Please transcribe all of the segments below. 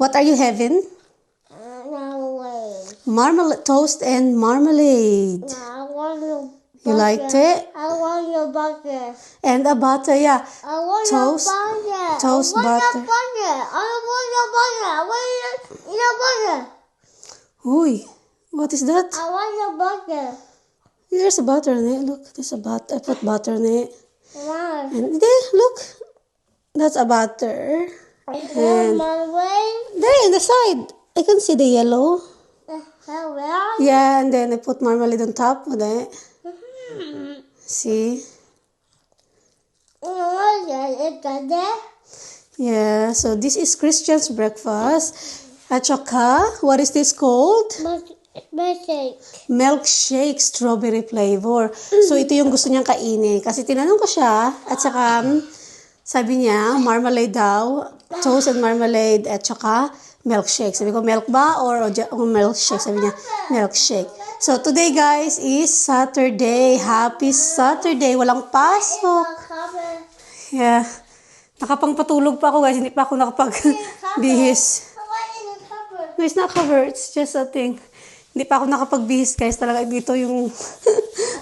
What are you having? Marmalade. Marmalade, toast and marmalade. I want your butter. You liked it? I want your butter. And a butter, yeah. I want Toast, your butter. toast I want butter. your butter. I want your butter. I want your butter. Uy, what is that? I want your butter. There's a butter in it. Look, there's a butter. I put butter in it. Mom. And there, look. That's a butter. And Marmalade. there in the side, I can see the yellow. Where? Yeah, and then I put marmalade on top of it. See? It's there. Yeah, so this is Christian's breakfast. At saka, what is this called? Milkshake. Milkshake strawberry flavor. So, ito yung gusto niyang kainin. Kasi tinanong ko siya, at saka, sabi niya, marmalade daw, toast and marmalade, at saka, milkshake. Sabi ko, milk ba? Or milkshake? Sabi niya, milkshake. So, today guys is Saturday. Happy Saturday. Walang pasok. Yeah. Nakapangpatulog pa ako guys. Hindi pa ako nakapagbihis. No, it's not covered. It's just a thing. Hindi pa ako nakapagbihis guys. Talaga dito yung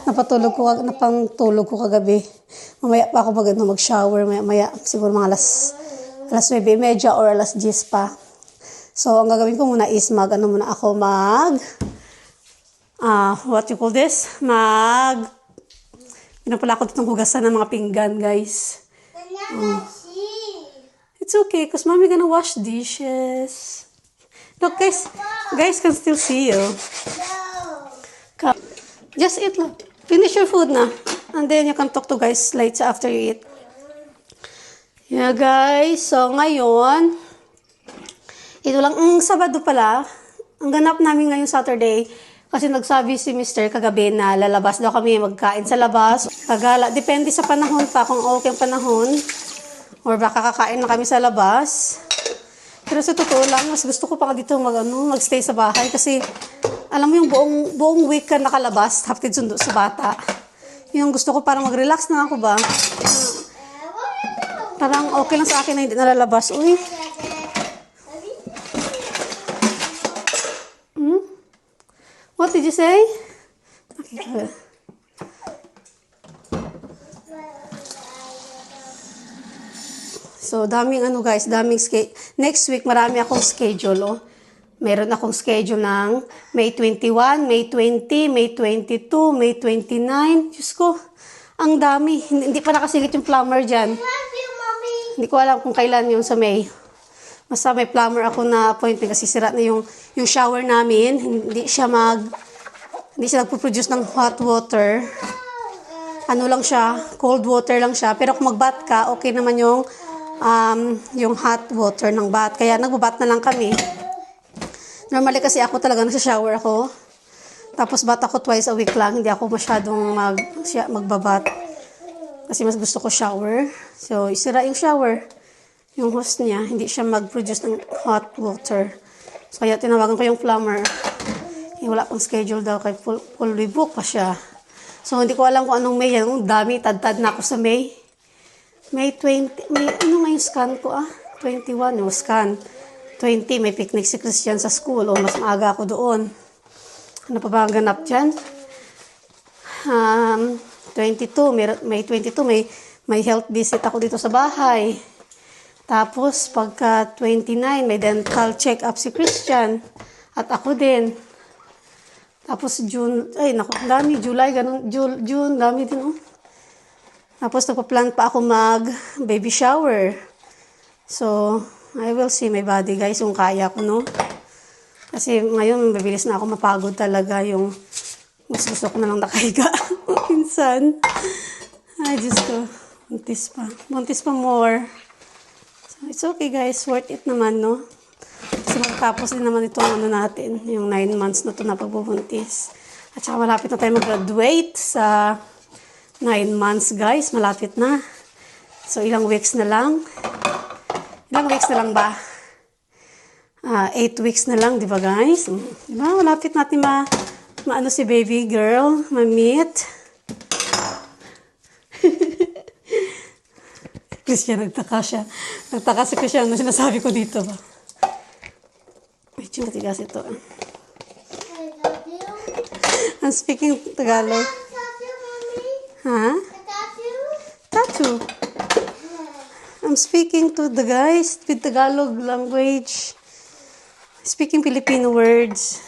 napangtulog ko kagabi. Mamaya pa ako mag-shower. Maya siguro mga alas 9:30 or alas 10 pa. So, ang gagawin ko muna is what you call this? Pinapala ko ditong hugasan ng mga pinggan, guys. It's okay, because mommy gonna wash dishes. Look, guys can still see you. Come. Just eat lang. Finish your food na. And then you can talk to guys later after you eat. Yeah, guys. So, ngayon, ito lang, Sabado pala, ang ganap namin ngayong Saturday, kasi nagsabi si Mr. kagabi na lalabas daw kami magkain sa labas. Kagala, depende sa panahon pa, kung okay ang panahon, or baka kakain na kami sa labas. Pero sa totoo lang, mas gusto ko pa dito magstay sa bahay, kasi alam mo yung buong week ka nakalabas, haptid sundo sa bata. Yung gusto ko parang mag-relax na ako ba? Parang okay lang sa akin na hindi nalalabas. Uy. What did you say? Okay. So, daming next week, marami akong schedule, oh. Meron akong schedule ng May 21, May 20, May 22, May 29. Diyos ko, ang dami. Hindi pa nakasigit yung plumber dyan. Hindi ko alam kung kailan yun sa May. Basta may plumber ako na appointment kasi sira na yung shower namin. Hindi siya nagpo-produce ng hot water. Ano lang siya, cold water lang siya. Pero kung mag-bath ka, okay naman yung hot water ng bath. Kaya nagbabath na lang kami. Normally kasi ako talaga nasa-shower ako. Tapos bath ako twice a week lang. Hindi ako masyadong magbabath. Kasi mas gusto ko shower. So, isira yung shower. Yung host niya, hindi siya mag-produce ng hot water. So, kaya tinawagan ko yung plumber. Wala pang schedule daw, kay fully book pa siya. So, hindi ko alam kung anong May yan. Ang dami, tad-tad na ako sa May. May 20, ano nga yung scan ko 21 yung scan. 20, may picnic si Christian sa school. O, mas maaga ako doon. Ano pa ba ang ganap dyan? 22, May 22, may health visit ako dito sa bahay. Tapos, pagka 29, may dental check-up si Christian. At ako din. Tapos, June, dami, July, ganun, June, dami din, oh. Tapos, nagpa-plan pa ako mag-baby shower. So, I will see my body, guys, kung kaya ko, no? Kasi, ngayon, mabilis na ako mapagod talaga yung mas gusto ko na lang nakahiga. Minsan. Ay, Diyos ko. Buntis pa. Buntis pa more. It's okay guys, worth it naman, no? Kasi magtapos din naman itong natin, yung 9 months na ito na pagbubuntis. At saka malapit na tayo mag-graduate sa 9 months guys, malapit na. So ilang weeks na lang. Ilang weeks na lang ba? 8 weeks na lang, di ba guys? Diba? Malapit natin maano si baby girl, ma-meet. Christian, nagtaka si Christian. Ano sinasabi ko dito ba? Kuching katigas ito. I love you. I'm speaking Tagalog. I love you, mommy. Huh? I love you. Tattoo. I'm speaking to the guys with Tagalog language. Speaking Filipino words.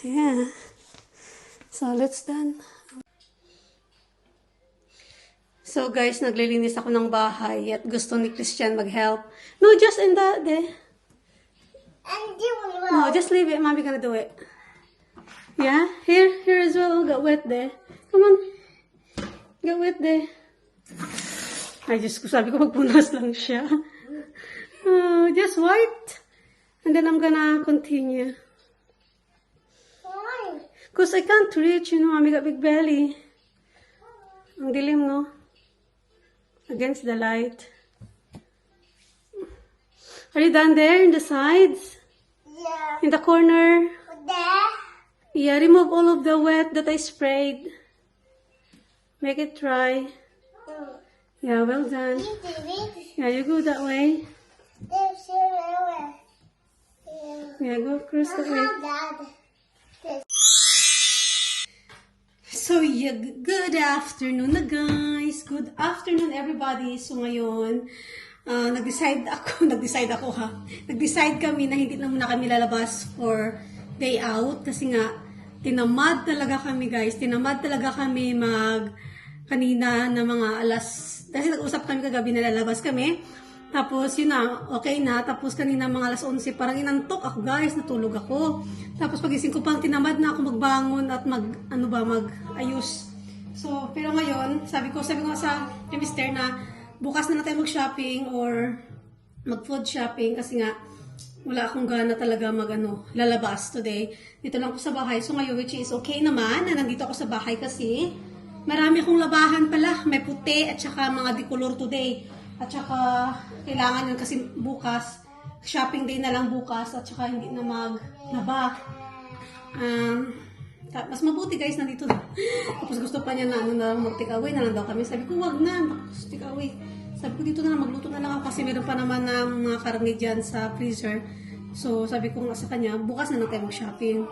Yeah. So, let's done. So, guys, naglilinis ako ng bahay at gusto ni Christian mag-help. No, just in the... And you will. No, just leave it. Mommy gonna do it. Yeah? Here as well. Oh, got wet there. Come on. Got wet there. Ay, Diyos ko, sabi ko magpunas lang siya. Oh, just white. And then I'm gonna continue. Why? Because I can't reach, you know, Mommy got big belly. Ang dilim, no? Against the light. Are you done there in the sides? Yeah. In the corner? There. Yeah, remove all of the wet that I sprayed. Make it dry. Yeah, well done. Yeah, you go that way. Yeah, go across that way. So, yeah, good afternoon na guys. Good afternoon everybody. So, ngayon, nag-decide kami na hindi na muna kami lalabas for day out. Kasi nga, tinamad talaga kami guys. Tinamad talaga kami kanina na mga kasi nag-usap kami kagabi na lalabas kami. Tapos, yun na, okay na. Tapos, kanina mga alas 11, parang inantok ako, guys. Natulog ako. Tapos, pagising ko pang tinamad na ako magbangon at mag-ayos. So, pero ngayon, sabi ko sa mister na bukas na tayo mag-shopping or mag-food shopping kasi nga, wala akong gana talaga lalabas today. Dito lang ako sa bahay. So, ngayon, which is okay naman na nandito ako sa bahay kasi marami akong labahan pala. May puti at saka mga decolor today. At saka, kailangan yun kasi bukas, shopping day na lang bukas, at saka hindi na maglaba. Mas mabuti guys, nandito. Tapos gusto pa niya na mag-take away na lang daw kami. Sabi ko, wag na, take away. Sabi ko, dito na lang, magluto na lang ako kasi meron pa naman ng mga karne dyan sa freezer. So, sabi ko nga sa kanya, bukas na lang tayo mag-shopping.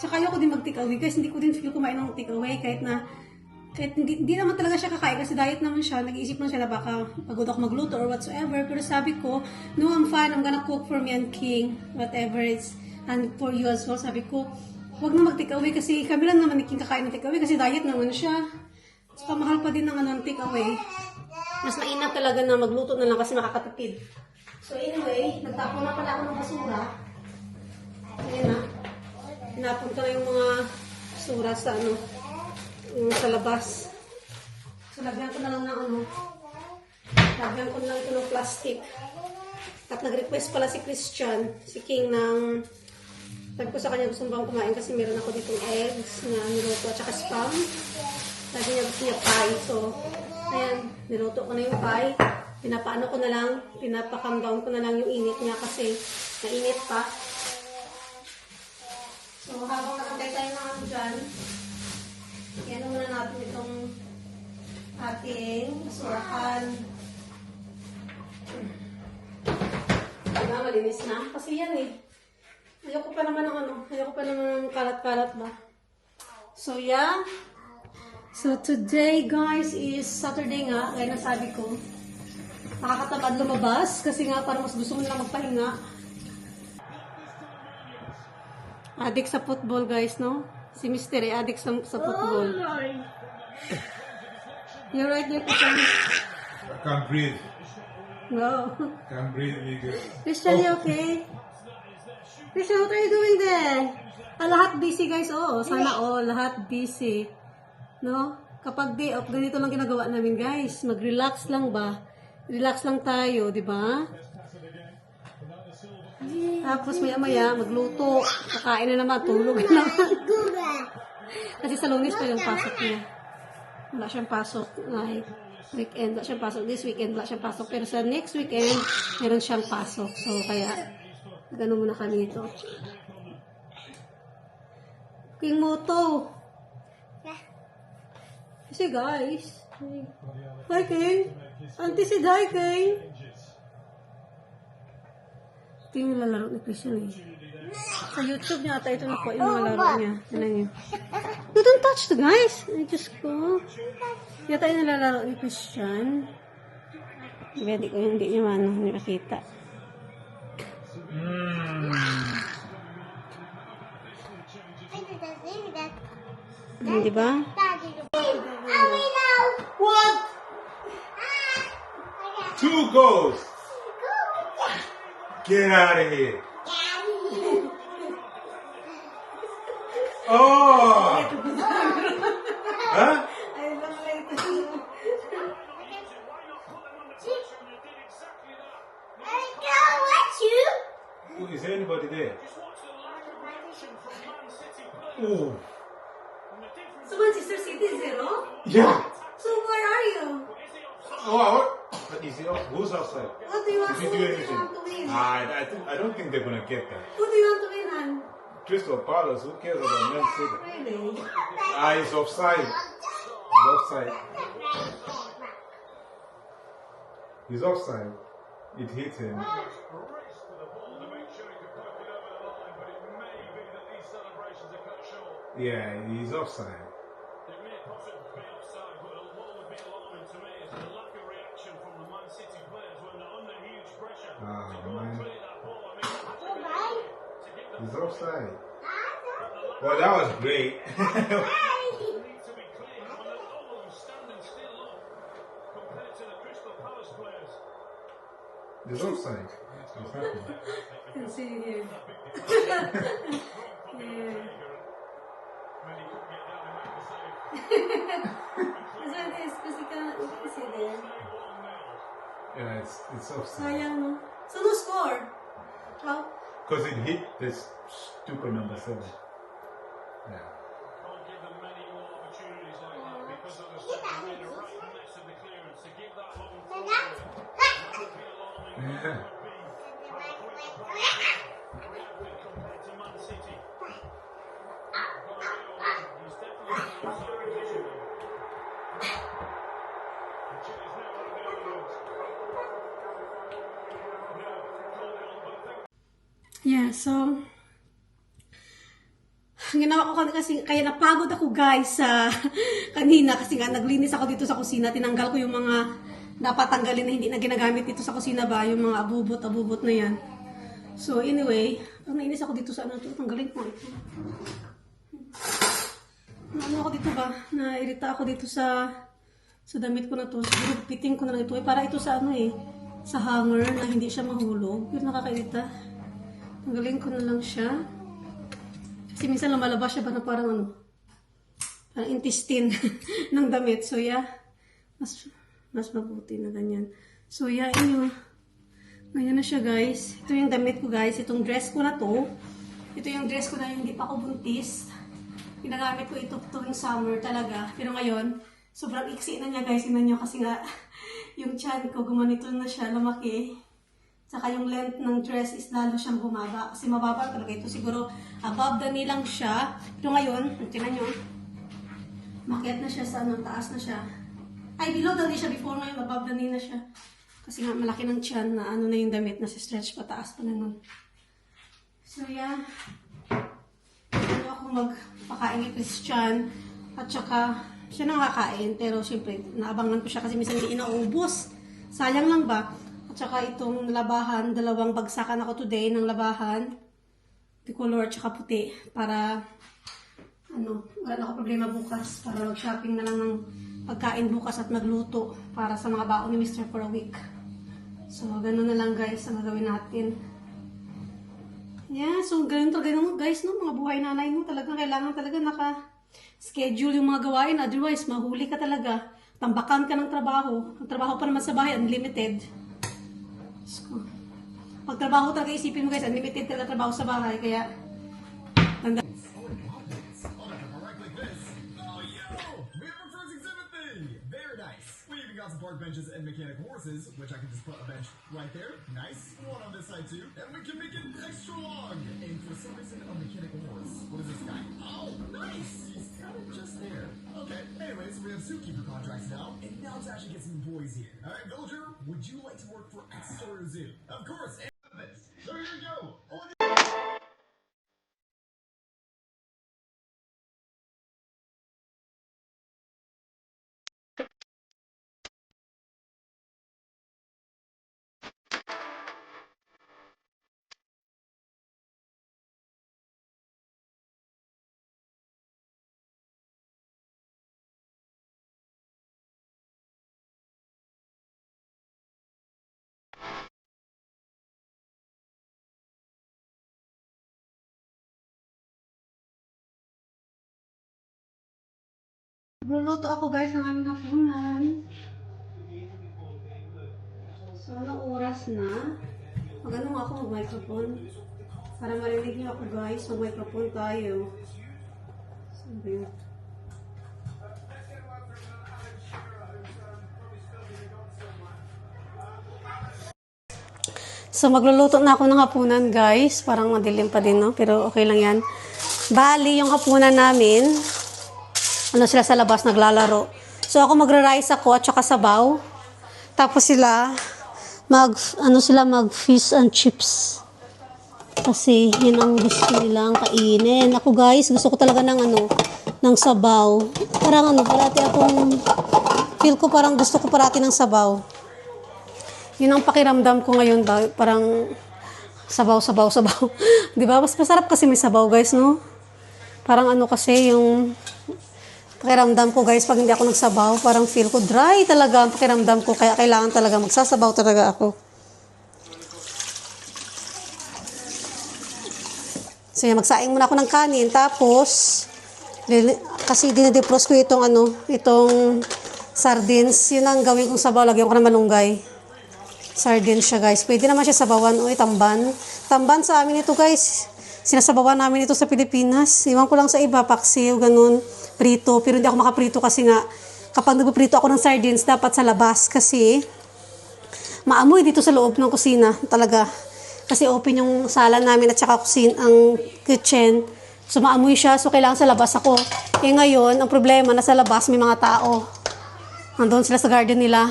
Saka ayoko din mag-take away guys, hindi ko din feel kumain ng take away kahit hindi naman talaga siya kakain kasi diet naman siya. Nag-iisip lang siya na baka pagod ako magluto or whatsoever. Pero sabi ko, no, I'm fine. I'm gonna cook for me and King. Whatever it's, and for you as well. Sabi ko, huwag na mag-take away kasi kami lang naman ni King kakain ng take away kasi diet naman siya. Saka mahal pa din ng take away. Mas mainam talaga na magluto na lang kasi makakatipid. So anyway, nagtapon na pala ako ng basura. Ayan na. Tinapon ko na yung mga basura sa sa labas. So, lagyan ko na lang ng lagyan ko na lang ito ng plastic. At nag-request pala si Christian, si King ng, sabi ko sa kanya gusto bang kumain kasi meron ako ditong eggs na niluto at saka spam. Sabi niya gusto niya pie. So, ayan, niluto ko na yung pie. Pinapa-calm down ko na lang yung init niya kasi nainit pa. So, habang nakantay tayo ng dyan, yan muna natin itong ating basurahan. Diba, malinis na? Kasi yan ayoko pa naman ng kalat-kalat ba? So, yeah. So, today, guys, is Saturday nga. Kaya nasabi ko, nakakatamad lumabas kasi nga parang mas gusto mo nila magpahinga. Addict sa football, guys, no? Si Mister addict sa football. Oh, You're right, you're Christian. I can't breathe. No. Can't breathe, legal. Christian, you okay? Christian, what are you doing there? Lahat busy, guys. Sana lahat busy. No? Kapag day off, ganito lang ginagawa namin, guys. Mag-relax lang ba? Relax lang tayo, di ba? Tapos maya-maya, magluto. Kakain na naman, tulog na naman. Kasi sa Lunes pa yung pasok niya. Wala siyang pasok. Like, weekend, wala siyang pasok. This weekend, wala siyang pasok. Pero sa next weekend, meron siyang pasok. So, kaya, ganun muna kami ito. King Moto. Kasi guys. Hi, King. Auntie said hi, King. Ito yung lalaro ni Christian eh. Sa YouTube niya ata ito nakuha yung mga laro niya. Tignan niyo. You don't touch the guys. Ay, Diyos ko. Yata yung nalalaro ni Christian. Hindi ko hindi niya hindi makita. Di ba? What? 2 goals. Get out of here. Oh. Huh? Is there anybody there? Oh. So Manchester City 0? Yeah. So where are you? But is it who's outside? What do you want Did to you do win? anything? Want to win? I don't think they're gonna get that. Who do you want to win on? Crystal Palace. Who cares about Man City? Really? It's offside. It's offside. He's offside. It hit him. Yeah, he's offside. Oh, man. He's offside. Well, that was great. He's offside. What's happening? Can see here. Yeah. That's this kasi you can see there. Yeah, it's offside. Sayang no. So no score. How? Because it hit this stupid number 7. Yeah. Yeah, so ginawa ko kasi kaya napagod ako guys sa kanina kasi nga naglinis ako dito sa kusina, tinanggal ko yung mga dapat tanggalin na hindi na ginagamit dito sa kusina ba, yung mga abubot na yan. So anyway, nainis ako dito sa ano to, tanggalin ko ito. Ano ako dito ba? Nairita ako dito sa damit ko na to. Siguro fitting ko na lang ito. Para ito sa ano sa hanger na hindi siya mahulog. Yun nakakairita. Tanggalin ko na lang siya. Kasi minsan lumalabas siya ba na parang parang intestine ng damit. So yeah, mas mabuti na ganyan. So yeah, ganyan na siya guys. Ito yung damit ko guys. Itong dress ko na to. Ito yung dress ko na hindi pa ako buntis. Ginagamit ko ito tuwing summer talaga. Pero ngayon, sobrang iksi na niya guys. Tingnan niyo kasi nga yung chan ko gumanito na siya, lumaki. Saka yung length ng dress is lalo siyang bumaba. Kasi mababa talaga ito. Siguro above the knee lang siya. Pero ngayon, tingnan niyo. Makiat na siya sa taas na siya. Ay, below the knee siya before, ngayon above the knee na siya. Kasi nga malaki ng chan na na yung damit na si stretch pataas pa na nun. So yeah. Ako magpakain kay Christian at saka siya nakakain pero syempre naabangan ko siya kasi minsan hindi inaubos, sayang lang ba. At saka itong labahan, 2 bagsakan ako today ng labahan, tricolor at saka puti, para wala na ako problema bukas, para mag shopping na lang ng pagkain bukas at magluto para sa mga baon ni Mr. for a week. So ganun na lang guys ang gagawin natin. Yeah, so ganun talaga mo guys, no? Mga buhay nanay mo talagang kailangan talaga naka-schedule yung mga gawain. Otherwise, mahuli ka talaga. Tambakan ka ng trabaho. Ang trabaho pa naman sa bahay, unlimited. So, pag trabaho talaga isipin mo guys, unlimited talaga trabaho sa bahay. Kaya, tanda. Got some park benches and mechanic horses, which I can just put a bench right there. Nice. One on this side too. And we can make it extra long. And for some reason, a mechanical horse. What is this guy? Oh, nice. He's kind of just there. Okay. Anyways, we have zookeeper contracts now. And now to actually get some employees here. All right, villager, would you like to work for Exeter Zoo? Of course. So here we go. Nagluluto ako guys ng aming hapunan. So, anong oras na? Mag-ano ako mag-microphone? Para marinig niyo ako guys, mag-microphone tayo. Saan ba yun? So, magluluto na ako ng hapunan guys. Parang madilim pa din, no? Pero okay lang yan. Bali, yung hapunan namin, ano sila sa labas, naglalaro. So, ako magra-rice ako at saka sabaw. Tapos sila, mag-fish and chips. Kasi, yun ang gusto nilang kainin. Ako guys, gusto ko talaga ng sabaw. Parang parati akong, feel ko parang gusto ko parati ng sabaw. Yun ang pakiramdam ko ngayon, parang sabaw. Di ba? Mas masarap kasi may sabaw guys, no? Parang kasi yung pakiramdam ko guys, pag hindi ako nagsabaw, parang feel ko dry talaga ang pakiramdam ko. Kaya kailangan talaga magsasabaw talaga ako. So yan, magsaing muna ako ng kanin. Tapos, kasi dinidepros ko itong sardines. Yun ang gawin kong sabaw. Lagyan ko ng malunggay. Sardines siya guys. Pwede naman siya sabawan o tamban. Tamban sa amin ito guys. Sinasabawan namin ito sa Pilipinas. Iwan ko lang sa iba, paksiw, ganun, prito. Pero hindi ako makaprito kasi nga, kapag nagprito ako ng sardines, dapat sa labas kasi maamoy dito sa loob ng kusina. Talaga. Kasi open yung sala namin at saka ang kitchen. So maamoy siya. So kailangan sa labas ako. Eh ngayon, ang problema, nasa labas may mga tao. Nandun sila sa garden nila.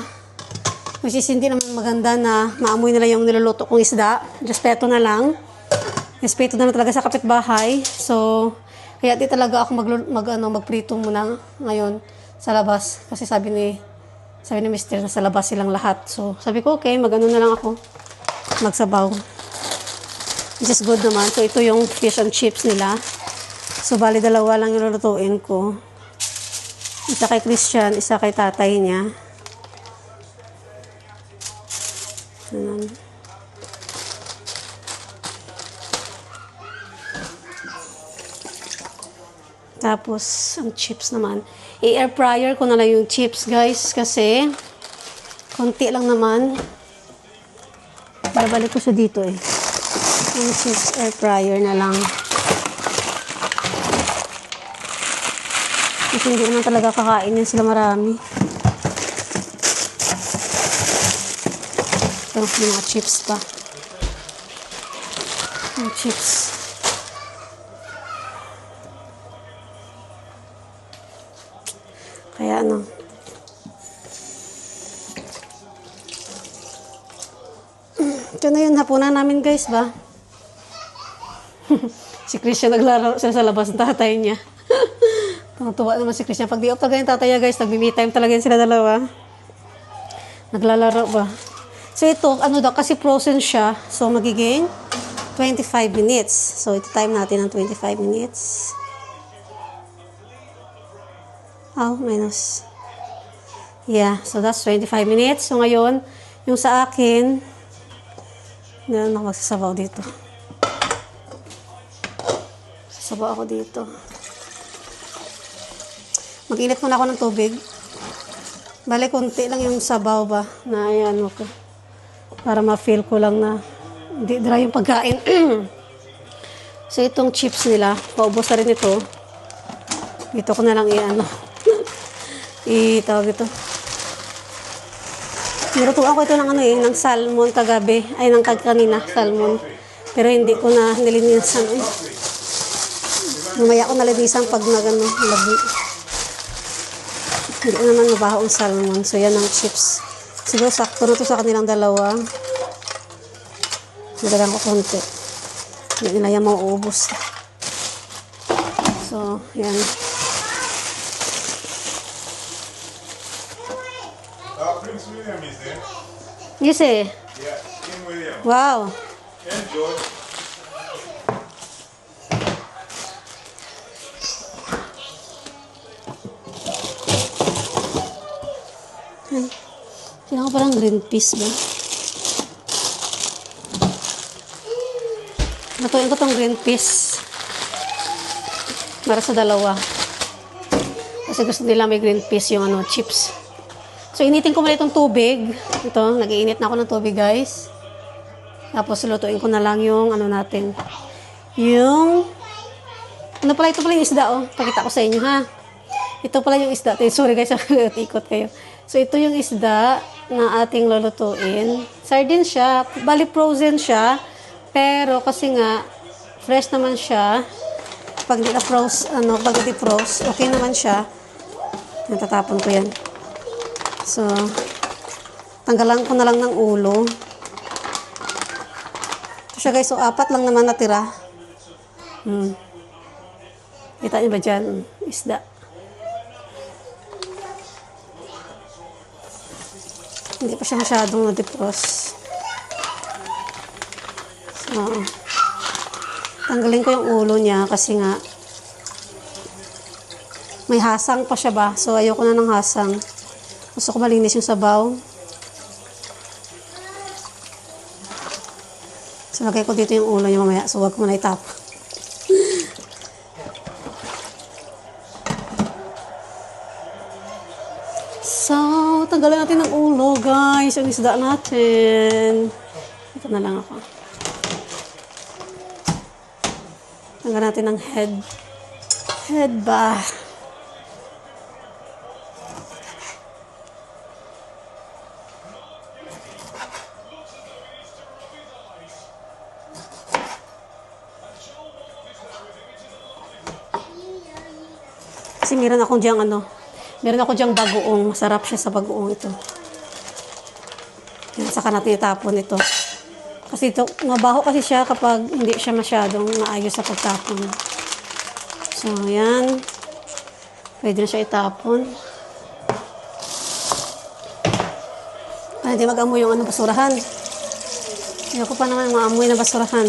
Which is hindi naman maganda na maamoy nila yung niluluto kong isda. Respeto na lang. Respeto na lang talaga sa kapitbahay. So, kaya di talaga ako magprito muna ngayon sa labas. Kasi sabi ni Mr. na sa labas silang lahat. So, sabi ko, okay, na lang ako. Magsabaw. Which is good naman. So, ito yung fish and chips nila. So, bali dalawa lang yung lulutuin ko. Isa kay Christian, isa kay tatay niya. Ayan. Tapos, ang chips naman. I-air fryer ko na lang yung chips, guys. Kasi, konti lang naman. Babalik ko siya dito eh. Yung chips, air fryer na lang. Kasi hindi naman talaga kakain yan sila marami. Ito, yung mga chips pa. Yung chips. Kaya ito na yun, hapunan namin guys ba? Si Christian naglaro siya sa labas ng tatay niya. Tuwa naman si Christian. Pag di off talaga yung tatay niya guys, nagmi-me time talaga yun sila dalawa. Naglalaro ba? So ito, kasi frozen siya. So magiging 25 minutes. So ito time natin ng 25 minutes. Oh, minus. Yeah, so that's 25 minutes. So ngayon, yung sa akin, na ako magsasabaw dito. Sasabaw ako dito. Mag-init muna ako ng tubig. Bale, konti lang yung sabaw ba na ayan ko. Para ma-feel ko lang na hindi dry yung pagkain. So itong chips nila, paubos na rin ito. Dito ko na lang itawag ito. Nilutuan ko ito ng salmon kagabi. Ay, ng kanina, salmon. Pero hindi ko na nilinisan. Mamaya ko nalinisan pag labi. Hindi naman mabaho ang salmon. So, yan ang chips. Siguro sakto na ito sa kanilang dalawa. Nilagyan ko konti. Hindi nila yan mauubos. So, yan. Prince William is there. Yes eh. Yeah, King William. Wow. And George. Kailangan ko parang green peas ba? Lutuin ko tong green peas. Para sa dalawa. Kasi gusto nila may green peas yung chips. So, initin ko muna itong tubig. Ito, nag-iinit na ako ng tubig, guys. Tapos, lutuin ko na lang yung natin. Yung, ito pala yung isda, oh. Pakita ko sa inyo, ha. Ito pala yung isda. Sorry, guys, ikot kayo. So, ito yung isda na ating lulutuin. Sardine siya. Bali, frozen siya. Pero, kasi nga, fresh naman siya. Pag di na-froze, pag di-froze, okay naman siya. Natatapon ko yan. So, tanggalan ko na lang ng ulo. Ito siya, guys. So, 4 lang naman natira. Kita niyo ba dyan? Isda. Hindi pa siya masyadong na-defrost. So, tanggalin ko yung ulo niya kasi nga may hasang pa siya ba. So, ayoko na ng hasang. Gusto ko malinis yung sabaw. So, lagay ko dito yung ulo niya mamaya. So, wag ko muna itap. So, tanggalin natin ang ulo, guys. Yung isda natin. Ito na lang ako. Tanggalin natin ang head. Head ba? Kasi meron akong diyang meron ako diyang bagoong. Masarap siya sa bagoong ito. Yan, saka natin itapon ito. Kasi ito, mabaho kasi siya kapag hindi siya masyadong maayos sa pagtapon. So, yan. Pwede na siya itapon. Para hindi mag-amoy yung basurahan. Ayoko pa naman maamoy na basurahan.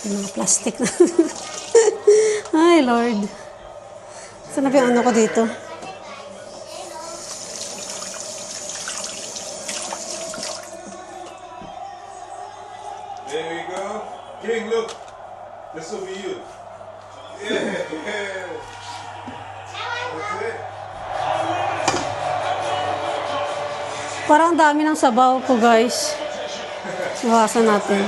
Yung mga plastic na. Ay, Lord. Saan na ba yung ko dito? There we go. King, look. This will be you. Yeah. That's it. Parang dami ng sabaw ko, guys. Iwasan natin.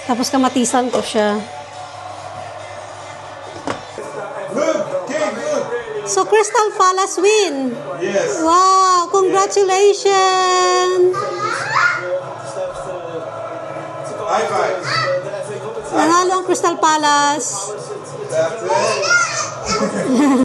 Tapos kamatisan ko siya. Good. King, good. So, Crystal Palace win. Yes. Wow! Congratulations! High five. Nanalo ang Crystal Palace. That's it.